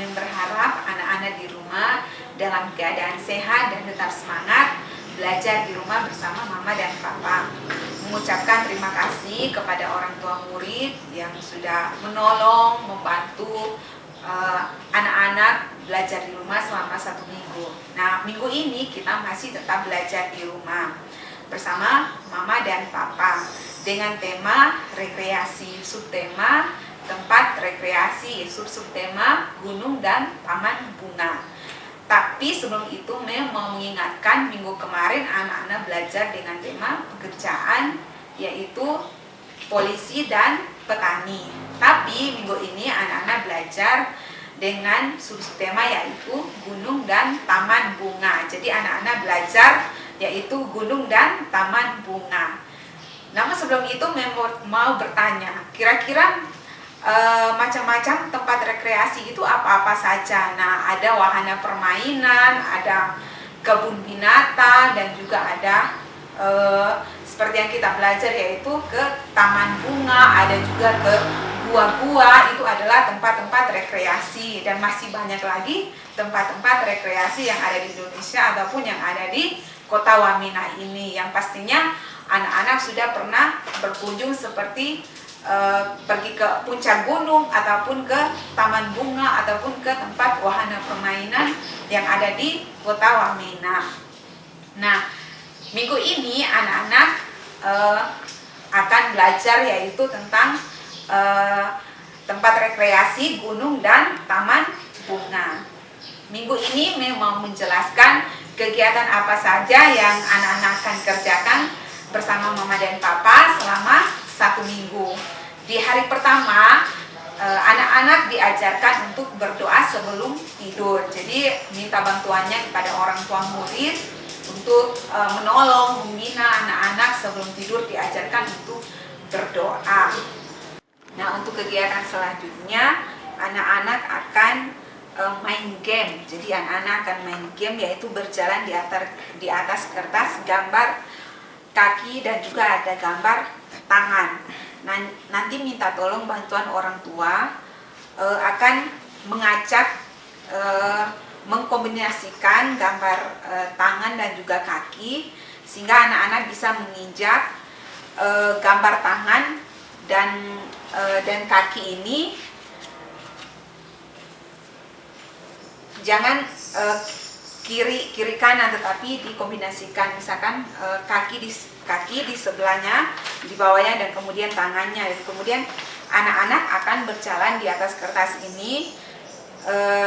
Mem berharap anak-anak di rumah dalam keadaan sehat dan tetap semangat belajar di rumah bersama mama dan papa. Mengucapkan terima kasih kepada orang tua murid yang sudah menolong, membantu anak-anak belajar di rumah selama 1 minggu. Nah, minggu ini kita masih tetap belajar di rumah bersama mama dan papa dengan tema rekreasi, subtema tempat rekreasi, subtema gunung dan taman bunga. Tapi sebelum itu mau mengingatkan minggu kemarin anak-anak belajar dengan tema pekerjaan yaitu polisi dan petani. Tapi minggu ini anak-anak belajar dengan subtema yaitu gunung dan taman bunga. Jadi anak-anak belajar yaitu gunung dan taman bunga. Namun sebelum itu mau bertanya, kira-kira macam-macam tempat rekreasi itu apa-apa saja. Nah, ada wahana permainan, ada kebun binatang, dan juga ada seperti yang kita belajar yaitu ke taman bunga, ada juga ke gua-gua. Itu adalah tempat-tempat rekreasi, dan masih banyak lagi tempat-tempat rekreasi yang ada di Indonesia ataupun yang ada di Kota Wamena ini, yang pastinya anak-anak sudah pernah berkunjung seperti pergi ke puncak gunung ataupun ke taman bunga ataupun ke tempat wahana permainan yang ada di Kota Wamena. Nah, minggu ini anak-anak akan belajar yaitu tentang tempat rekreasi, gunung dan taman bunga. Minggu ini memang menjelaskan kegiatan apa saja yang anak-anak akan kerjakan bersama mama dan papa selama 1 minggu. Di hari pertama, anak-anak diajarkan untuk berdoa sebelum tidur. Jadi minta bantuannya kepada orang tua murid untuk menolong, membina anak-anak sebelum tidur, diajarkan untuk berdoa. Nah, untuk kegiatan selanjutnya, anak-anak akan main game. Jadi anak-anak akan main game yaitu berjalan di atas kertas, gambar kaki dan juga ada gambar tangan. Nanti minta tolong bantuan orang tua akan mengajak mengkombinasikan gambar tangan dan juga kaki sehingga anak-anak bisa menginjak gambar tangan dan kaki ini jangan kiri kanan, tetapi dikombinasikan, misalkan kaki di sebelahnya, di bawahnya, dan kemudian tangannya, dan kemudian anak-anak akan berjalan di atas kertas ini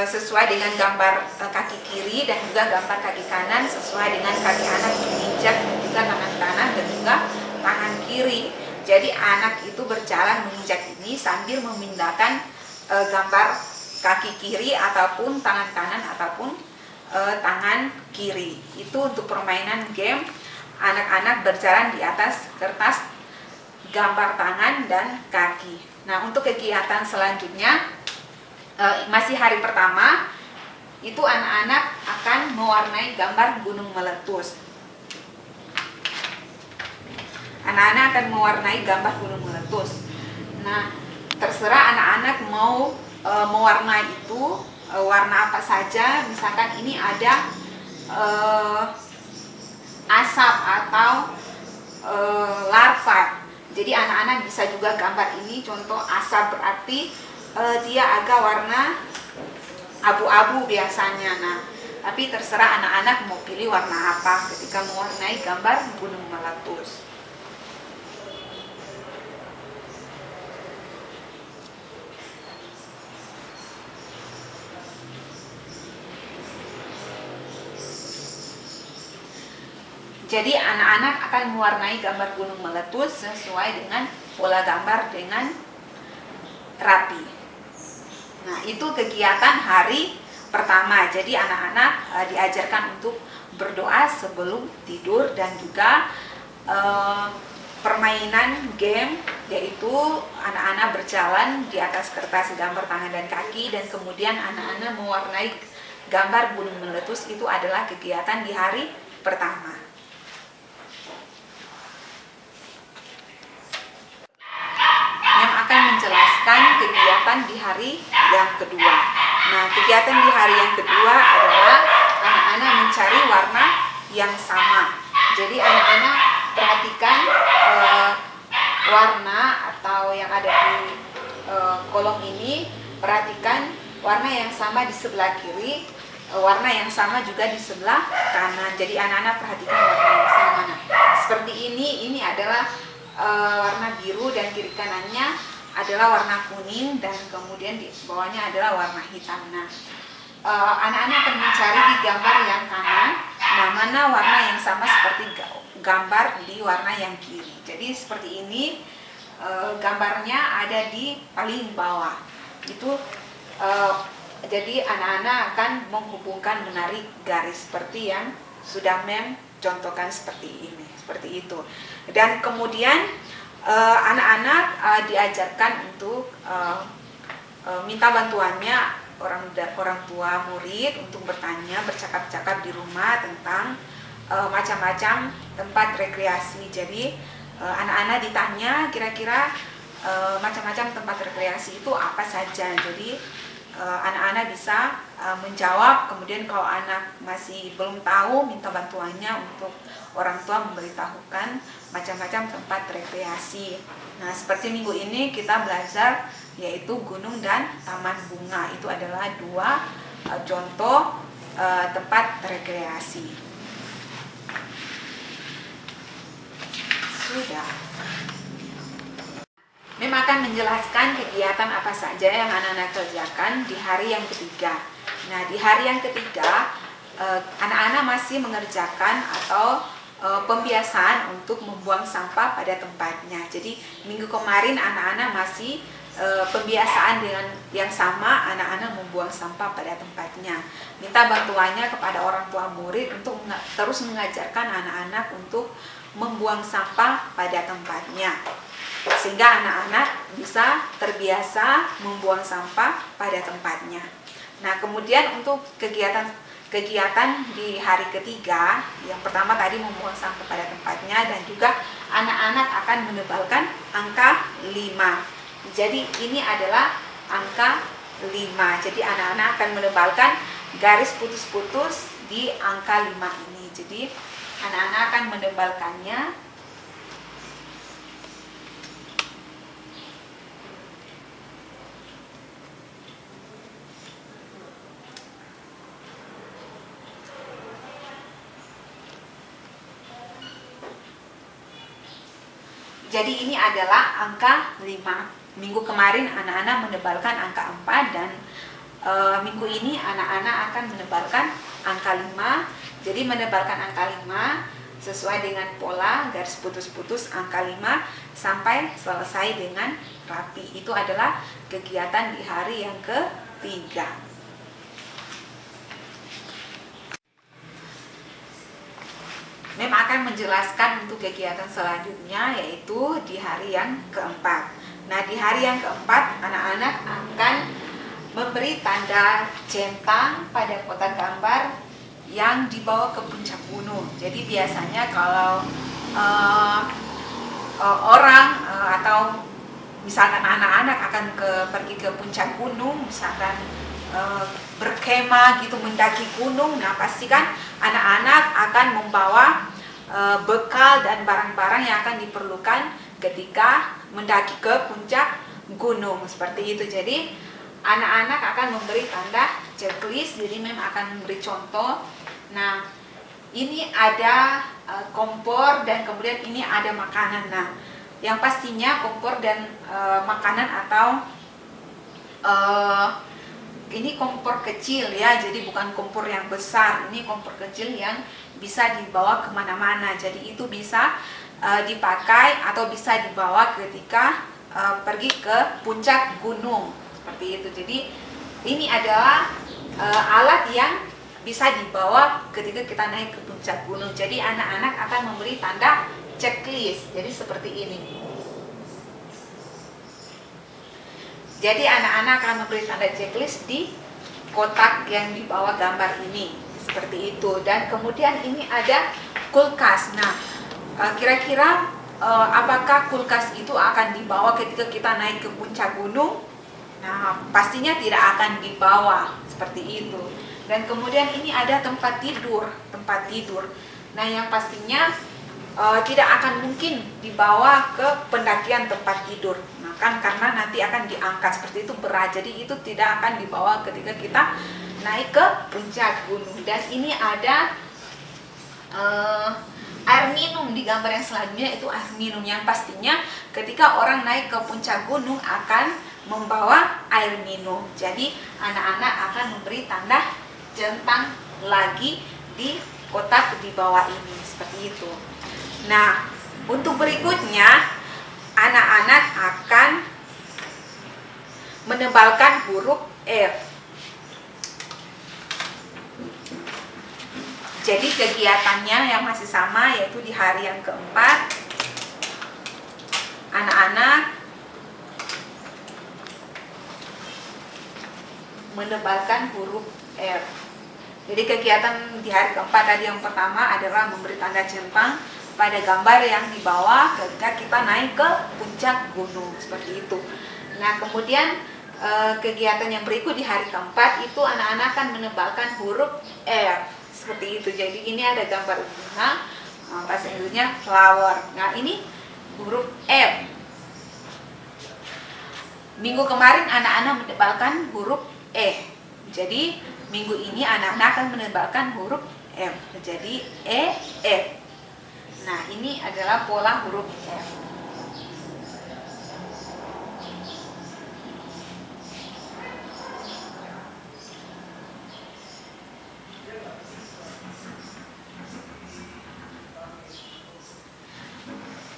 sesuai dengan gambar kaki kiri dan juga gambar kaki kanan sesuai dengan kaki anak menginjak dan juga tangan kanan dan juga tangan kiri. Jadi anak itu berjalan menginjak ini sambil memindahkan gambar kaki kiri ataupun tangan kanan ataupun tangan kiri. Itu untuk permainan game anak-anak berjalan di atas kertas gambar tangan dan kaki. Nah, untuk kegiatan selanjutnya masih hari pertama itu anak-anak akan mewarnai gambar gunung meletus. Anak-anak akan mewarnai gambar gunung meletus. Nah, terserah anak-anak mau mewarnai itu warna apa saja. Misalkan ini ada asap atau larva. Jadi anak-anak bisa juga gambar ini. Contoh asap berarti dia agak warna abu-abu biasanya. Nah, tapi terserah anak-anak mau pilih warna apa ketika mewarnai gambar gunung meletus. Jadi anak-anak akan mewarnai gambar gunung meletus sesuai dengan pola gambar dengan rapi. Nah, itu kegiatan hari pertama. Jadi anak-anak diajarkan untuk berdoa sebelum tidur dan juga permainan game yaitu anak-anak berjalan di atas kertas gambar tangan dan kaki dan kemudian anak-anak mewarnai gambar gunung meletus. Itu adalah kegiatan di hari pertama. Yang akan menjelaskan kegiatan di hari yang kedua. Nah, kegiatan di hari yang kedua adalah anak-anak mencari warna yang sama. Jadi anak-anak perhatikan warna atau yang ada di kolom ini, perhatikan warna yang sama di sebelah kiri, warna yang sama juga di sebelah kanan. Jadi anak-anak perhatikan warna yang sama. Nah, seperti ini adalah warna biru dan kiri kanannya adalah warna kuning dan kemudian di bawahnya adalah warna hitam. Nah, anak-anak akan mencari di gambar yang kanan, nah mana warna yang sama seperti gambar di warna yang kiri. Jadi seperti ini gambarnya ada di paling bawah. Itu jadi anak-anak akan menghubungkan, menarik garis seperti yang sudah Mem contohkan seperti ini, seperti itu. Dan kemudian anak-anak diajarkan untuk minta bantuannya orang tua murid untuk bertanya, bercakap-cakap di rumah tentang macam-macam tempat rekreasi. Jadi anak-anak ditanya kira-kira macam-macam tempat rekreasi itu apa saja. Jadi anak-anak bisa menjawab. Kemudian kalau anak masih belum tahu, minta bantuannya untuk orang tua memberitahukan macam-macam tempat rekreasi. Nah, seperti minggu ini kita belajar yaitu gunung dan taman bunga. Itu adalah dua contoh tempat rekreasi. Sudah. Mem akan menjelaskan kegiatan apa saja yang anak-anak kerjakan di hari yang ketiga. Nah, di hari yang ketiga anak-anak masih mengerjakan atau pembiasaan untuk membuang sampah pada tempatnya. Jadi minggu kemarin anak-anak masih pembiasaan dengan yang sama, anak-anak membuang sampah pada tempatnya. Minta bantuannya kepada orang tua murid untuk terus mengajarkan anak-anak untuk membuang sampah pada tempatnya, sehingga anak-anak bisa terbiasa membuang sampah pada tempatnya. Nah, kemudian untuk kegiatan di hari ketiga, yang pertama tadi membuang sampah pada tempatnya, dan juga anak-anak akan menebalkan angka 5. Jadi ini adalah angka 5. Jadi anak-anak akan menebalkan garis putus-putus di angka 5 ini. Jadi anak-anak akan menebalkannya Jadi ini adalah angka 5. Minggu kemarin anak-anak menebalkan angka 4 dan minggu ini anak-anak akan menebalkan angka 5. Jadi menebalkan angka 5 sesuai dengan pola garis putus-putus angka 5 sampai selesai dengan rapi. Itu adalah kegiatan di hari yang ketiga. Mem akan menjelaskan untuk kegiatan selanjutnya, yaitu di hari yang keempat. Nah, di hari yang keempat anak-anak akan memberi tanda centang pada kotak gambar yang dibawa ke puncak gunung. Jadi biasanya kalau orang atau misalkan anak-anak akan pergi ke puncak gunung, misalkan berkemah gitu, mendaki gunung, nah pastikan anak-anak akan membawa bekal dan barang-barang yang akan diperlukan ketika mendaki ke puncak gunung, seperti itu. Jadi anak-anak akan memberi tanda checklist, jadi Mem akan memberi contoh. Nah, ini ada kompor dan kemudian ini ada makanan. Nah, yang pastinya kompor dan makanan atau ini kompor kecil ya, jadi bukan kompor yang besar. Ini kompor kecil yang bisa dibawa kemana-mana. Jadi itu bisa dipakai atau bisa dibawa ketika pergi ke puncak gunung, seperti itu. Jadi ini adalah alat yang bisa dibawa ketika kita naik ke puncak gunung. Jadi anak-anak akan memberi tanda checklist. Jadi seperti ini. Jadi anak-anak akan memberi tanda checklist di kotak yang dibawa gambar ini, seperti itu. Dan kemudian ini ada kulkas. Nah, kira-kira apakah kulkas itu akan dibawa ketika kita naik ke puncak gunung? Nah, pastinya tidak akan dibawa seperti itu. Dan kemudian ini ada tempat tidur. Nah, yang pastinya tidak akan mungkin dibawa ke pendakian tempat tidur. Nah, kan karena nanti akan diangkat seperti itu berat. Jadi itu tidak akan dibawa ketika kita naik ke puncak gunung. Dan ini ada air minum di gambar yang selanjutnya, itu air minum yang pastinya ketika orang naik ke puncak gunung akan membawa air minum. Jadi anak-anak akan memberi tanda centang lagi di kotak di bawah ini seperti itu. Nah, untuk berikutnya anak-anak akan menebalkan huruf F. Jadi kegiatannya yang masih sama, yaitu di hari yang keempat anak-anak menebalkan huruf F. Jadi kegiatan di hari keempat tadi yang pertama adalah memberi tanda centang pada gambar yang di bawah ketika kita naik ke puncak gunung seperti itu. Nah, kemudian kegiatan yang berikut di hari keempat itu anak-anak akan menebalkan huruf F seperti itu. Jadi ini ada gambar bunga, bahasa Inggrisnya flower. Nah, ini huruf F. Minggu kemarin anak-anak menebalkan huruf E. Jadi minggu ini anak-anak akan menebalkan huruf F. Jadi E, F. Nah, ini adalah pola huruf F.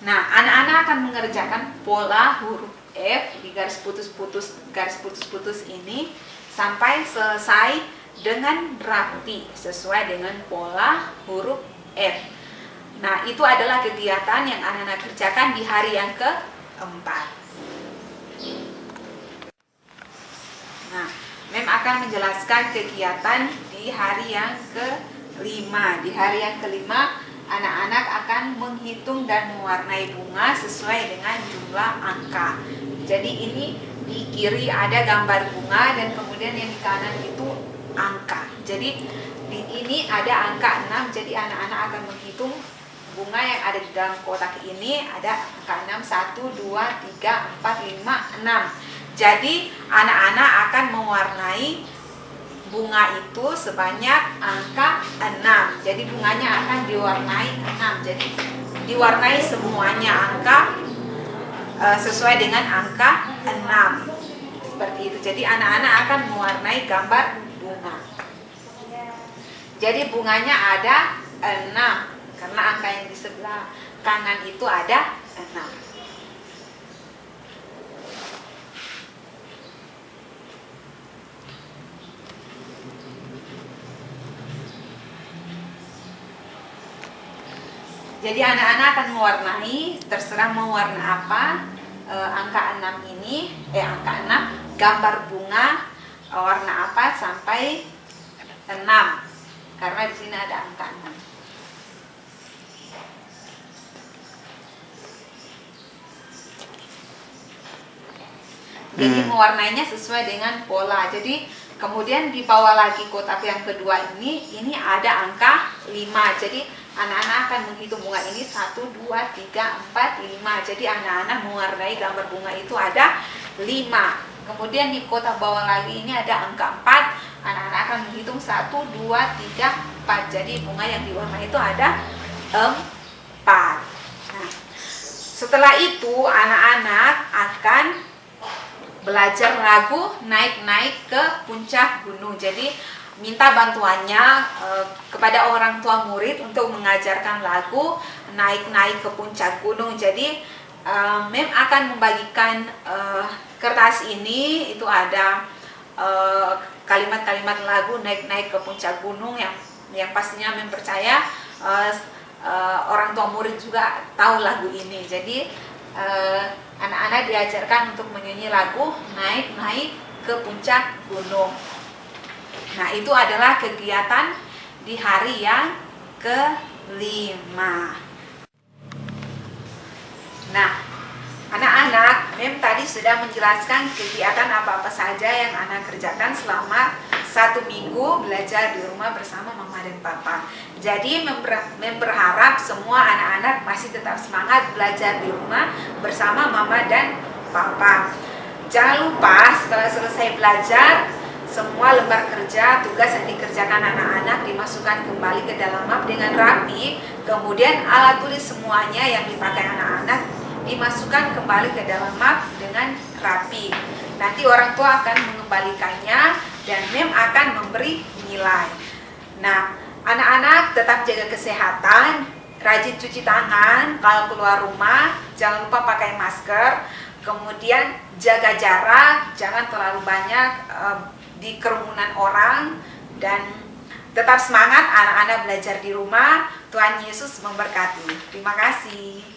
Nah, anak-anak akan mengerjakan pola huruf F di garis putus-putus ini sampai selesai dengan rapi sesuai dengan pola huruf F. Nah, itu adalah kegiatan yang anak-anak kerjakan di hari yang keempat. Nah, Mem akan menjelaskan kegiatan di hari yang kelima. Di hari yang kelima, anak-anak akan menghitung dan mewarnai bunga sesuai dengan jumlah angka. Jadi ini di kiri ada gambar bunga dan kemudian yang di kanan itu angka. Jadi di ini ada angka 6, jadi anak-anak akan menghitung bunga yang ada di dalam kotak ini. Ada angka 6, 1, 2, 3, 4, 5, 6. Jadi anak-anak akan mewarnai bunga itu sebanyak angka 6. Jadi bunganya akan diwarnai 6. Jadi diwarnai semuanya angka sesuai dengan angka 6. Seperti itu. Jadi anak-anak akan mewarnai gambar bunga. Jadi bunganya ada 6 karena angka yang di sebelah kanan itu ada 6. Jadi anak-anak akan mewarnai, terserah mau warna apa, angka 6 ini, angka 6, gambar bunga, warna apa sampai 6. Karena di sini ada angka 6. Jadi mewarnainya sesuai dengan pola. Jadi kemudian di bawah lagi kotak yang kedua ini ada angka 5. Jadi anak-anak akan menghitung bunga ini 1, 2, 3, 4, 5. Jadi anak-anak mewarnai gambar bunga itu ada 5. Kemudian di kotak bawah lagi ini ada angka 4. Anak-anak akan menghitung 1, 2, 3, 4. Jadi bunga yang diwarnai itu ada 4. Nah, setelah itu anak-anak akan belajar lagu naik-naik ke puncak gunung. Jadi minta bantuannya kepada orang tua murid untuk mengajarkan lagu naik-naik ke puncak gunung. Jadi Mem akan membagikan kertas ini, itu ada kalimat-kalimat lagu naik-naik ke puncak gunung yang pastinya Mem percaya orang tua murid juga tahu lagu ini. Jadi anak-anak diajarkan untuk menyanyi lagu naik-naik ke puncak gunung. Nah, itu adalah kegiatan di hari yang kelima. Nah, Anak-anak, Mem tadi sudah menjelaskan kegiatan apa-apa saja yang anak kerjakan selama 1 minggu belajar di rumah bersama Mama dan Papa. Jadi Mem berharap semua anak-anak masih tetap semangat belajar di rumah bersama Mama dan Papa. Jangan lupa setelah selesai belajar, semua lembar kerja, tugas yang dikerjakan anak-anak dimasukkan kembali ke dalam map dengan rapi. Kemudian alat tulis semuanya yang dipakai anak-anak dimasukkan kembali ke dalam map dengan rapi. Nanti orang tua akan mengembalikannya dan Mem akan memberi nilai. Nah, anak-anak tetap jaga kesehatan, rajin cuci tangan kalau keluar rumah, jangan lupa pakai masker, kemudian jaga jarak, jangan terlalu banyak di kerumunan orang, dan tetap semangat anak-anak belajar di rumah. Tuhan Yesus memberkati. Terima kasih.